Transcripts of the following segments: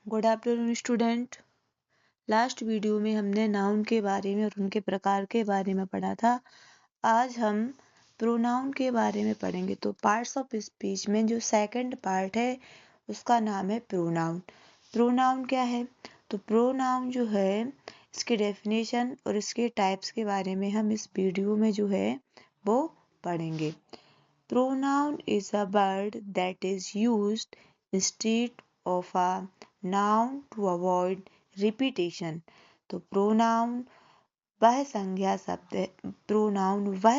Good afternoon student. Last video में हमने noun के बारे में और उनके प्रकार के बारे में पढ़ा था। आज हम प्रोनाउन के बारे में पढ़ेंगे। तो पार्ट्स ऑफ स्पीच में जो सेकंड पार्ट है उसका नाम है प्रोनाउन। प्रोनाउन क्या है? तो प्रोनाउन जो है इसकी डेफिनेशन और इसके टाइप्स के बारे में हम इस वीडियो में जो है वो पढ़ेंगे। Pronoun is a word that is used instead of a noun to avoid repetition। तो प्रोनाउन वह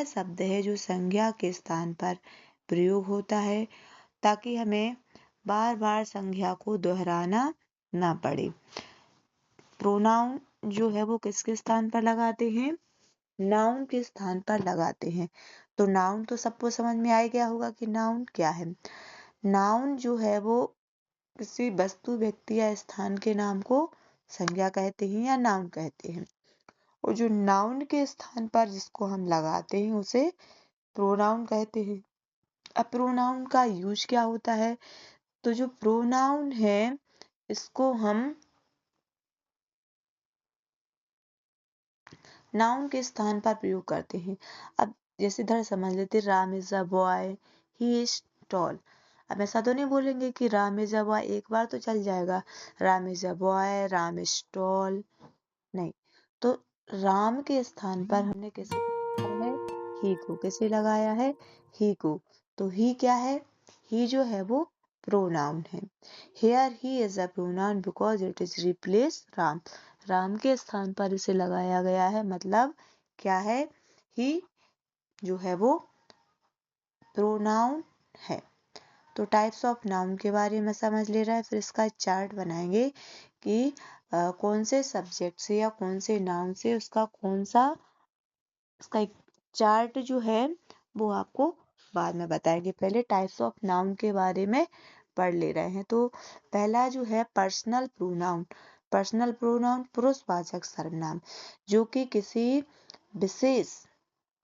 शब्द है जो संज्ञा के स्थान पर प्रयोग होता है ताकि हमें बार बार संज्ञा को दोहराना ना पड़े। प्रोनाउन जो है वो किसके स्थान पर लगाते हैं? नाउन के स्थान पर लगाते हैं। तो नाउन तो सबको समझ में आ गया होगा कि नाउन क्या है। नाउन जो है वो किसी वस्तु, व्यक्ति या स्थान के नाम को संज्ञा कहते हैं या नाउन कहते हैं। और जो नाउन के स्थान पर जिसको हम लगाते हैं उसे प्रोनाउन कहते हैं। अब प्रोनाउन का यूज क्या होता है? तो जो प्रोनाउन है इसको हम नाउन के स्थान पर प्रयोग करते हैं। अब जैसे इधर समझ लेते, Ram is a boy, he is tall. अब ऐसा तो नहीं बोलेंगे कि राम इज अ बॉय, एक बार तो चल जाएगा, Ram is a boy, Ram is tall, नहीं। तो राम के स्थान पर हमने किसे लगाया है? ही को। किसे लगाया है? ही को। तो ही क्या है? ही जो है वो प्रोनाउन है। Here he is a pronoun because it is replace Ram. Ram के स्थान पर इसे लगाया गया है, मतलब क्या है? ही जो है वो प्रोनाउन है। तो टाइप्स ऑफ नाउन के बारे में समझ ले रहा है। फिर इसका चार्ट बनाएंगे कि कौन से सब्जेक्ट से या कौन से नाउन से उसका एक चार्ट जो है वो आपको बाद में बताएंगे। पहले टाइप्स ऑफ नाउन के बारे में पढ़ ले रहे हैं। तो पहला जो है पर्सनल प्रोनाउन। पर्सनल प्रोनाउन पुरुषवाचक सर्वनाम जो कि किसी विशेष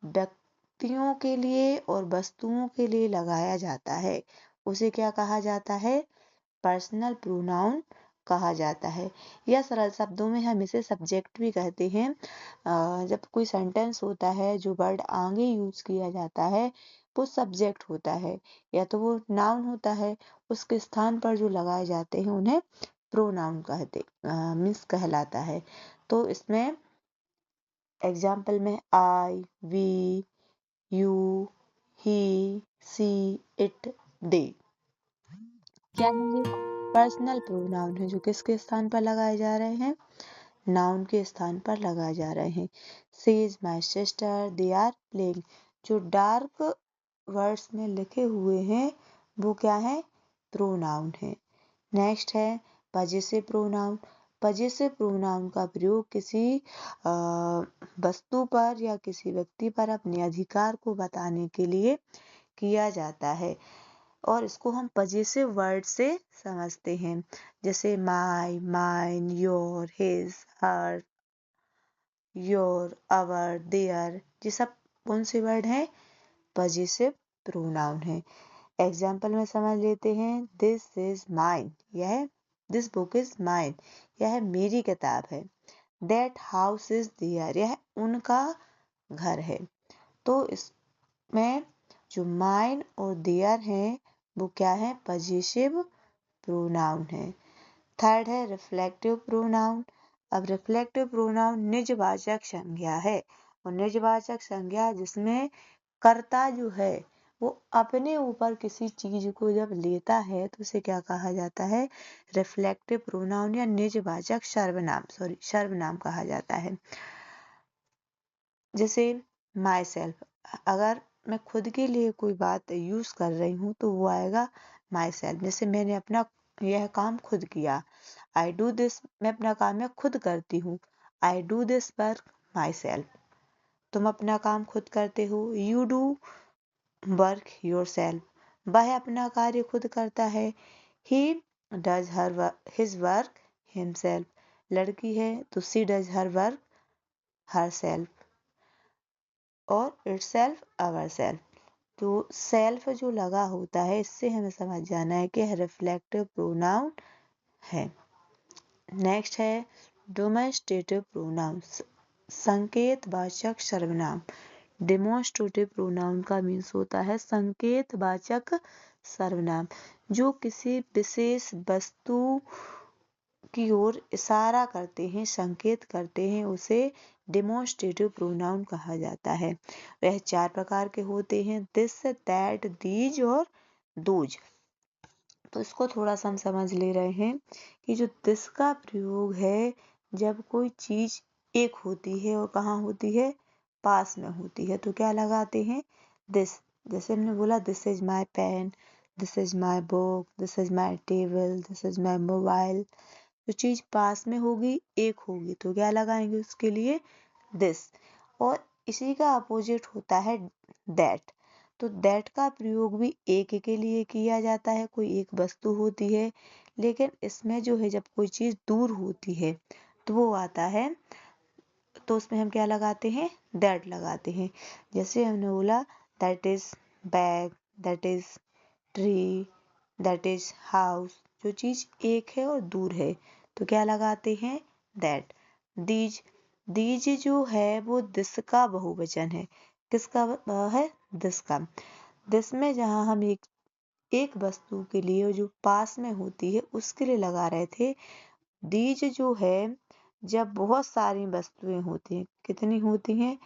व्यक्तियों के लिए और वस्तुओं के लिए लगाया जाता है, उसे क्या कहा जाता है? पर्सनल प्रोनाउन कहा जाता है। या सरल शब्दों में हम इसे सब्जेक्ट भी कहते हैं। जब कोई सेंटेंस होता है जो वर्ड आगे यूज किया जाता है वो सब्जेक्ट होता है, या तो वो नाउन होता है, उसके स्थान पर जो लगाए जाते हैं उन्हें प्रोनाउन मीन्स कहलाता है। तो इसमें एग्जाम्पल में I, we, you, he, she, it, they क्या है? ये पर्सनल प्रोनाउन है जो किसके स्थान पर लगाए जा रहे हैं? नाउन के स्थान पर लगाए जा रहे हैं। She is my sister, they are playing. जो डार्क वर्ड्स में लिखे हुए हैं वो क्या है? प्रोनाउन है। नेक्स्ट है पजेसिव प्रोनाउन। पजेसिव प्रोनाउन का प्रयोग किसी वस्तु पर या किसी व्यक्ति पर अपने अधिकार को बताने के लिए किया जाता है और इसको हम पजेसिव वर्ड से समझते हैं। जैसे my, mine, your, his, her, your, our, their, ये सब कौन से वर्ड हैं? पजेसिव प्रोनाउन है। एग्जाम्पल में समझ लेते हैं, this is mine, this book is mine, यह मेरी किताब है। दैट हाउस इज देयर, यह उनका घर है। तो इसमें जो माइन और देयर हैं वो क्या है? पजेसिव प्रोनाउन है। थर्ड है रिफ्लेक्टिव प्रोनाउन। अब रिफ्लेक्टिव प्रोनाउन निजवाचक संज्ञा है, और निजवाचक संज्ञा जिसमें कर्ता जो है वो अपने ऊपर किसी चीज को जब लेता है तो उसे क्या कहा जाता है? रिफ्लेक्टिव प्रोनाउन या निजवाचक सर्वनाम कहा जाता है। जैसे माई सेल्फ, अगर मैं खुद के लिए कोई बात यूज कर रही हूँ तो वो आएगा माई सेल्फ। जैसे मैंने अपना यह काम खुद किया, आई डू दिस, मैं अपना काम मैं खुद करती हूँ, I do this work myself. तुम अपना काम खुद करते हो, you do work yourself, वह अपना कार्य खुद करता है, he does his work himself. लड़की है तो she does her work herself और इट सेल्फ अवर सेल्फ। तो सेल्फ जो लगा होता है इससे हमें समझ जाना है कि रिफ्लेक्टिव प्रोनाउन है। नेक्स्ट है डेमोन्स्ट्रेटिव प्रोनाउन, संकेतवाचक सर्वनाम। डेमोन्स्ट्रेटिव प्रोनाउन का मीन्स होता है संकेतवाचक सर्वनाम, जो किसी विशेष वस्तु की ओर इशारा करते हैं, संकेत करते हैं, उसे डेमोन्स्ट्रेटिव प्रोनाउन कहा जाता है। वह 4 प्रकार के होते हैं, दिस, दैट, दीज और दोज। तो इसको थोड़ा सा हम समझ ले रहे हैं कि जो दिस का प्रयोग है जब कोई चीज एक होती है और कहाँ होती है, पास में होती है, तो क्या लगाते हैं, दिस। जैसे हमने बोला this is my pen, this is my book, this is my table, this is my mobile. जो चीज पास में होगी, एक होगी, तो क्या लगाएंगे उसके लिए, दिस। और इसी का अपोजिट होता है दैट। तो दैट का प्रयोग भी एक के लिए किया जाता है, कोई एक वस्तु होती है, लेकिन इसमें जो है जब कोई चीज दूर होती है तो वो आता है, तो उसमें हम क्या लगाते हैं, दैट लगाते हैं। जैसे हमने बोला that is bag, that is tree, that is house. जो चीज एक है और दूर है तो क्या लगाते हैं, दैट। दीज, दीज जो है वो दिस का बहुवचन है। किसका है, दिस का। दिस में जहाँ हम एक वस्तु के लिए जो पास में होती है उसके लिए लगा रहे थे। दीज जो है जब बहुत सारी वस्तुएं होती हैं, कितनी होती हैं,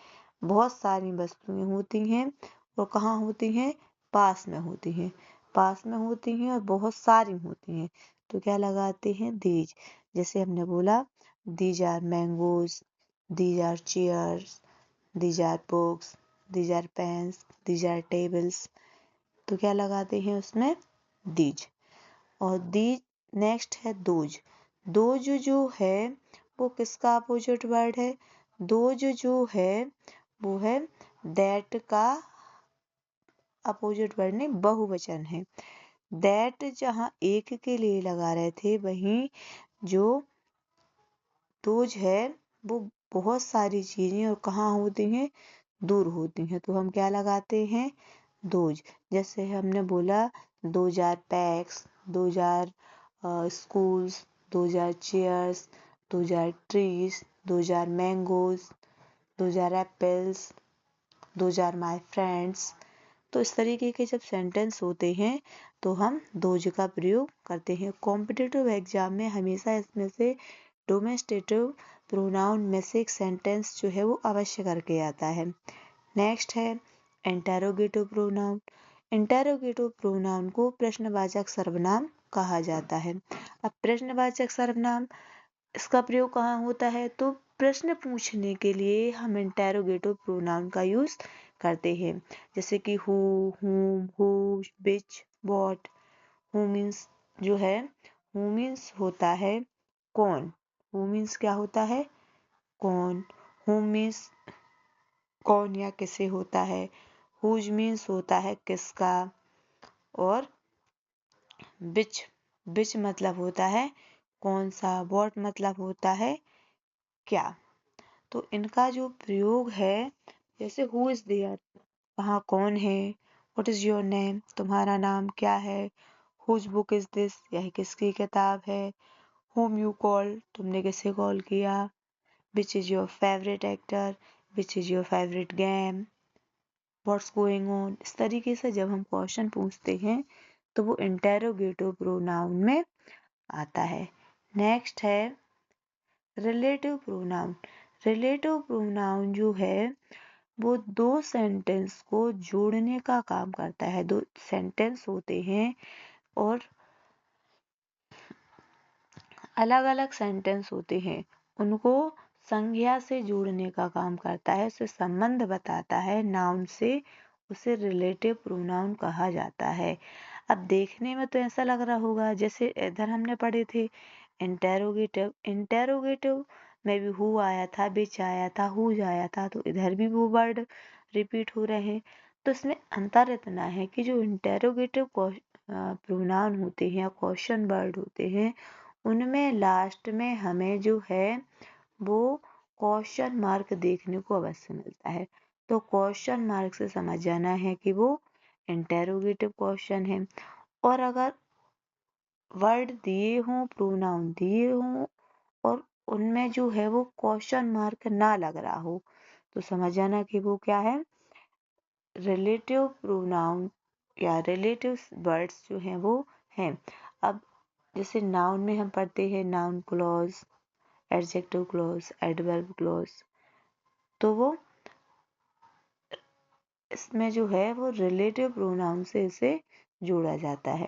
बहुत सारी वस्तुएं होती हैं, और कहाँ होती हैं, पास में होती हैं, पास में होती हैं और बहुत सारी होती हैं, तो क्या लगाते हैं, दीज। जैसे हमने बोला these are mangoes, these are chairs, these are books, these are pens, these are tables. तो क्या लगाते हैं उसमें, दीज। और दीज नेक्स्ट है दोज। दोज जो है वो किसका अपोजिट वर्ड है, दोज जो है वो है दैट का अपोजिट वर्ड नहीं, बहुवचन है। दैट जहाँ एक के लिए लगा रहे थे, वहीं जो दोज है वो बहुत सारी चीजें और कहाँ होती हैं, दूर होती हैं, तो हम क्या लगाते हैं, दोज। जैसे हमने बोला those are packs, those are schools, those are chairs, those are trees, those are mangoes, those are apples, those are my friends। तो इस तरीके के जब सेंटेंस होते हैं तो हम दोज का प्रयोग करते हैं। कॉम्पिटिटिव एग्जाम में हमेशा इसमें से डोमेस्टेटिव प्रोनाउन में से एक सेंटेंस जो है वो अवश्य करके आता है। नेक्स्ट है इंटेरोगेटिव प्रोनाउन। इंटेरोगेटिव प्रोनाउन को प्रश्नवाचक सर्वनाम कहा जाता है। अब प्रश्नवाचक सर्वनाम इसका प्रयोग कहाँ होता है, तो प्रश्न पूछने के लिए हम इंटेरोगेटिव प्रोनाउन का यूज करते हैं। जैसे कि who, whom, who, which, what। Who means जो है, हु मीन्स होता है कौन। हु मीन्स क्या होता है, कौन। हु मीन्स कौन या किसे होता है। हुज मीन्स होता है किसका। और विच, विच मतलब होता है कौन सा। व्हाट मतलब होता है क्या। तो इनका जो प्रयोग है, जैसे हु इज देयर, वहाँ कौन है। व्हाट इज योर नेम, तुम्हारा नाम क्या है। हुज बुक इज दिस, यह किसकी किताब है। होम यू कॉल, तुमने किसे कॉल किया। Which is your favourite actor, which is your favourite game, what's going on. इस तरीके से जब हम क्वेश्चन पूछते हैं तो वो इंटेरोगेटिव प्रोनाउन में आता है। नेक्स्ट है रिलेटिव प्रोनाउन। रिलेटिव प्रोनाउन जो है वो दो सेंटेंस को जोड़ने का काम करता है। दो सेंटेंस होते हैं और अलग अलग सेंटेंस होते हैं, उनको संज्ञा से जोड़ने का काम करता है, उसे संबंध बताता है नाउन से, उसे रिलेटिव प्रोनाउन कहा जाता है। अब देखने में तो ऐसा लग रहा होगा जैसे इधर हमने पढ़े थे इंटेरोगेटिव, इंटेरोगेटिव में भी हु आया था, बिच आया था, हुज आया था, तो इधर भी वो वर्ड रिपीट हो रहे हैं। तो इसमें अंतर इतना है कि जो इंटेरोगेटिव प्रोनाउन होते हैं या क्वेश्चन वर्ड होते हैं, उनमें लास्ट में हमें जो है वो क्वेश्चन मार्क देखने को अवश्य मिलता है। तो क्वेश्चन मार्क से समझ जाना है कि वो इंटेरोगेटिव क्वेश्चन है। और अगर वर्ड दिए हों, प्रोनाउन दिए हों और उनमें जो है वो क्वेश्चन मार्क ना लग रहा हो, तो समझ जाना कि वो क्या है, रिलेटिव प्रोनाउन या रिलेटिव वर्ड्स जो हैं वो हैं। अब जैसे नाउन में हम पढ़ते हैं noun clause, adjective clause, adverb clause, तो वो इसमें जो है वो रिलेटिव प्रोनाउन से इसे जोड़ा जाता है।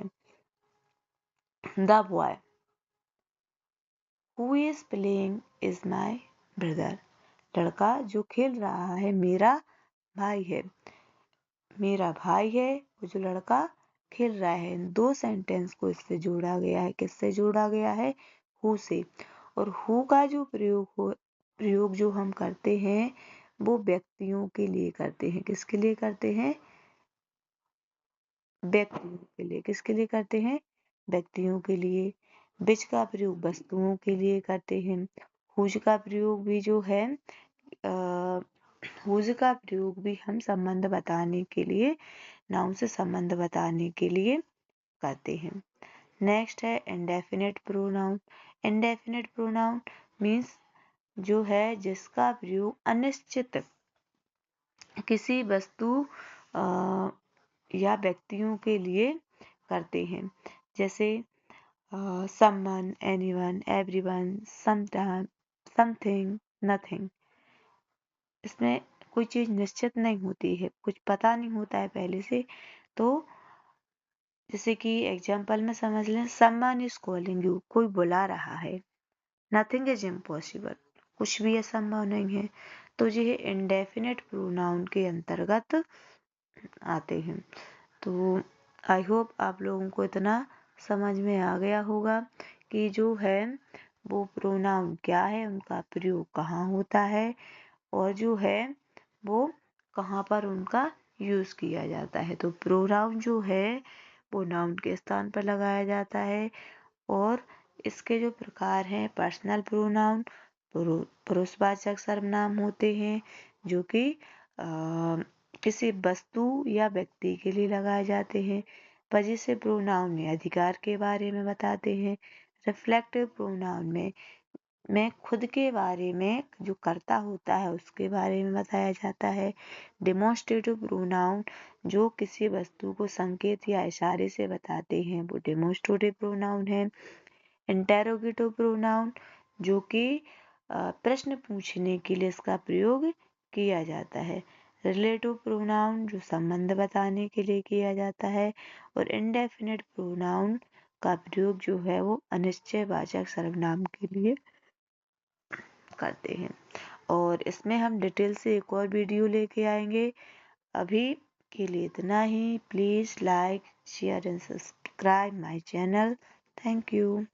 The boy who is playing is my brother. लड़का जो खेल रहा है मेरा भाई है। मेरा भाई है वो जो लड़का खेल रहा है। इन दो सेंटेंस को इससे जोड़ा गया है। किससे जोड़ा गया है? हु से। और हु का जो प्रयोग जो हम करते हैं वो व्यक्तियों के लिए करते हैं। किसके लिए करते हैं? व्यक्तियों के लिए। किसके लिए करते हैं? व्यक्तियों के लिए। विच का प्रयोग वस्तुओं के लिए करते हैं। हुज का प्रयोग भी जो है हुज का प्रयोग भी हम संबंध बताने के लिए, नाउन से संबंध बताने के लिए करते हैं। नेक्स्ट है indefinite pronoun. Indefinite pronoun means जो है जिसका प्रयोग अनिश्चित किसी वस्तु या व्यक्तियों के लिए करते हैं। जैसे someone, anyone, everyone, sometime, something, nothing. इसमें कोई चीज निश्चित नहीं होती है, कुछ पता नहीं होता है पहले से। तो जैसे कि एग्जाम्पल में समझ लें, समवन इज कॉलिंग यू, कोई बुला रहा है। नथिंग इज इम्पॉसिबल, कुछ भी असंभव नहीं है। तो ये इंडेफिनिट प्रोनाउन के अंतर्गत आते हैं। तो आई होप आप लोगों को इतना समझ में आ गया होगा कि जो है वो प्रोनाउन क्या है, उनका प्रयोग कहाँ होता है, और जो है वो कहाँ पर उनका यूज किया जाता है। तो प्रोनाउन जो है वो नाउन के स्थान पर लगाया जाता है। और इसके जो प्रकार हैं, पर्सनल प्रोनाउन पुरुषवाचक सर्वनाम होते हैं जो कि किसी वस्तु या व्यक्ति के लिए लगाए जाते हैं। पजेसिव प्रोनाउन में अधिकार के बारे में बताते हैं। रिफ्लेक्टिव प्रोनाउन में खुद के बारे में, जो कर्ता होता है उसके बारे में बताया जाता है। डेमोन्स्ट्रेटिव प्रोनाउन जो किसी वस्तु को संकेत या इशारे से बताते हैं वो डेमोन्स्ट्रेटिव प्रोनाउन है। इंटेरोगेटिव प्रोनाउन जो कि प्रश्न पूछने के लिए इसका प्रयोग किया जाता है। रिलेटिव प्रोनाउन जो संबंध बताने के लिए किया जाता है। और इंडेफिनिट प्रोनाउन का प्रयोग जो है वो अनिश्चयवाचक सर्वनाम के लिए करते हैं। और इसमें हम डिटेल से एक और वीडियो लेके आएंगे। अभी के लिए इतना ही। Please like, share and subscribe my channel. Thank you.